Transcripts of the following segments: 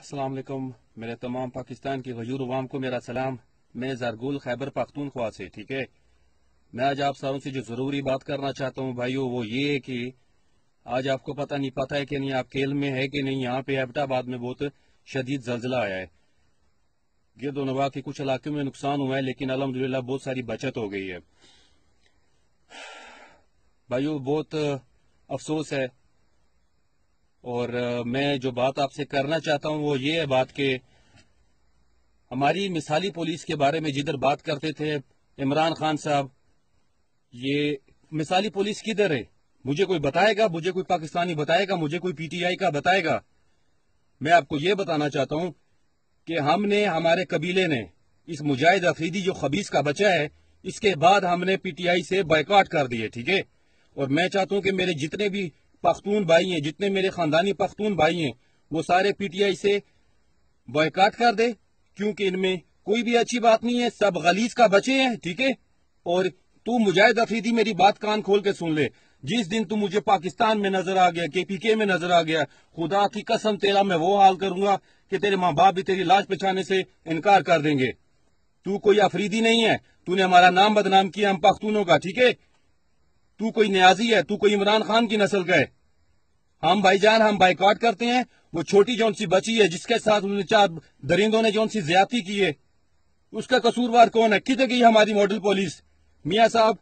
السلام علیکم میرے تمام پاکستان کی غیور عوام کو میرا سلام۔ میں زرگول خیبر پختونخوا سے، ٹھیک ہے۔ میں آج آپ ساروں سے جو ضروری بات کرنا چاہتا ہوں بھائیو، وہ یہ ہے کہ آج آپ کو پتہ ہے کہ نہیں، آپ کیل میں ہے کہ نہیں، یہاں پہ ایبٹ آباد میں بہت شدید زلزلہ آیا ہے۔ گرد و نواح کے کچھ علاقوں میں نقصان ہوا ہے، لیکن الحمدللہ بہت ساری بچت ہو گئی ہے۔ بھائیو بہت افسوس ہے، اور میں جو بات آپ سے کرنا چاہتا ہوں وہ یہ ہے بات کہ ہماری مثالی پولیس کے بارے میں جدھر بات کرتے تھے عمران خان صاحب، یہ مثالی پولیس کدھر ہے؟ مجھے کوئی بتائے گا؟ مجھے کوئی پاکستانی بتائے گا؟ مجھے کوئی پی ٹی آئی کا بتائے گا؟ میں آپ کو یہ بتانا چاہتا ہوں کہ ہم نے، ہمارے قبیلے نے، اس مجاہد افریدی جو خبیث کا بچہ ہے، اس کے بعد ہم نے پی ٹی آئی سے بائیکاٹ کر دیے، ٹھیک ہے۔ اور میں چاہتا ہوں کہ میرے جتنے بھی پختون بھائی ہیں، جتنے میرے خاندانی پختون بھائی ہیں، وہ سارے پی ٹی آئی سے بائیکاٹ کر دے، کیونکہ ان میں کوئی بھی اچھی بات نہیں ہے، سب غلیظ کا بچے ہیں، ٹھیک ہے۔ اور تو مجاہد افریدی میری بات کان کھول کے سن لے، جس دن تو مجھے پاکستان میں نظر آ گیا، کے پی کے میں نظر آ گیا، خدا کی قسم تیرا میں وہ حال کروں گا کہ تیرے ماں باپ بھی تیری لاش بچانے سے انکار کر دیں گے۔ تو کوئی افریدی نہیں ہے، تو نے ہمارا نام بدنام کیا ہم پختونوں کا، ٹھیک ہے۔ تو کوئی نیازی ہے، تو کوئی عمران خان کی نسل کا ہے۔ ہم بھائی جان، ہم بائیکاٹ کرتے ہیں۔ وہ چھوٹی جون سی بچی ہے جس کے ساتھ چار درندوں نے جون سی زیادتی کی ہے، اس کا قصوروار کون ہے؟ کدھر گئی ہماری ماڈل پولیس؟ میاں صاحب،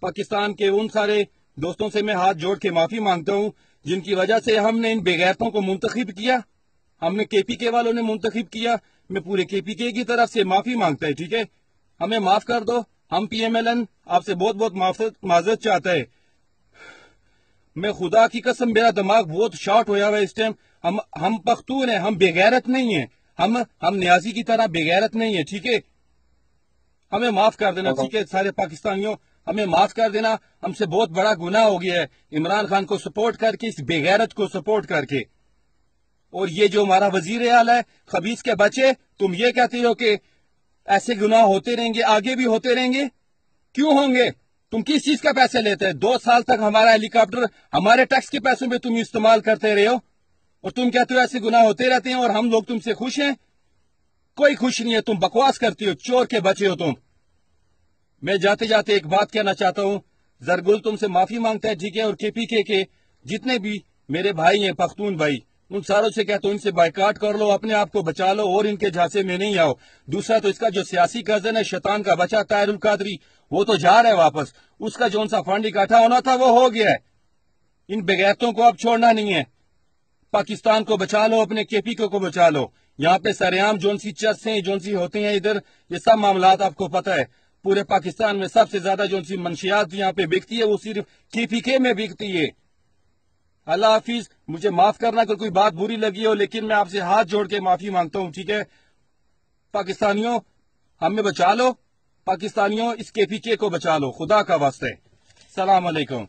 پاکستان کے ان سارے دوستوں سے میں ہاتھ جوڑ کے معافی مانگتا ہوں جن کی وجہ سے ہم نے ان بے غیرتوں کو منتخب کیا، ہم نے کے پی کے والوں نے منتخب کیا۔ میں پورے کے پی کے کی طرف سے معافی مانگتا ہے، ٹھیک ہے۔ ہمیں معاف کر دو، ہم پی ایم ایل این آپ سے بہت بہت معذرت چاہتا ہے۔ میں خدا کی قسم، میرا دماغ بہت شارٹ ہویا ہوا ہے اس ٹائم۔ ہم پختون ہیں، ہم بے غیرت نہیں ہیں، ہم نیازی کی طرح بے غیرت نہیں ہیں، ٹھیک ہے۔ ہمیں معاف کر دینا، ٹھیک ہے سارے پاکستانیوں، ہمیں معاف کر دینا۔ ہم سے بہت بڑا گناہ ہو گیا ہے عمران خان کو سپورٹ کر کے، اس بے غیرت کو سپورٹ کر کے۔ اور یہ جو ہمارا وزیر اعلیٰ ہے، خبیث کے بچے، تم یہ کہتے ہو کہ ایسے گناہ ہوتے رہیں گے، آگے بھی ہوتے رہیں گے؟ کیوں ہوں گے؟ تم کس چیز کا پیسے لیتے ہیں؟ 2 سال تک ہمارا ہیلی کاپٹر ہمارے ٹیکس کے پیسوں پہ تم استعمال کرتے رہے ہو، اور تم کہتے ہو ایسے گناہ ہوتے رہتے ہیں اور ہم لوگ تم سے خوش ہیں؟ کوئی خوش نہیں ہے، تم بکواس کرتی ہو، چور کے بچے ہو تم۔ میں جاتے جاتے ایک بات کہنا چاہتا ہوں، زرگل تم سے معافی مانگتا ہے، ٹھیک ہے، اور کے پی کے جتنے بھی میرے بھائی ہیں پختون بھائی، ان ساروں سے کہتا ہوں ان سے بائیکاٹ کر لو، اپنے آپ کو بچا لو اور ان کے جھانسے میں نہیں آؤ۔ دوسرا تو اس کا جو سیاسی کزن ہے، شیطان کا بچہ طاہر القادری، وہ تو جا رہا ہے واپس، اس کا جون سا فنڈ اکٹھا ہونا تھا وہ ہو گیا ہے۔ ان بغیرتوں کو اب چھوڑنا نہیں ہے، پاکستان کو بچا لو، اپنے کے پی کو بچا لو۔ یہاں پہ سریعام جون سی چرچیں جون سی ہوتے ہیں ادھر، یہ سب معاملات آپ کو پتہ ہے۔ پورے پاکستان میں سب سے زیادہ جون سی منشیات یہاں پہ بکتی ہے، وہ صرف کے پی کے میں بکتی ہے۔ اللہ حافظ، مجھے معاف کرنا اگر کوئی بات بری لگی ہو، لیکن میں آپ سے ہاتھ جوڑ کے معافی مانگتا ہوں، ٹھیک ہے۔ پاکستانیوں، ہمیں بچا لو، پاکستانیوں اس کے پی کے کو بچا لو، خدا کا واسطہ ہے۔ السلام علیکم۔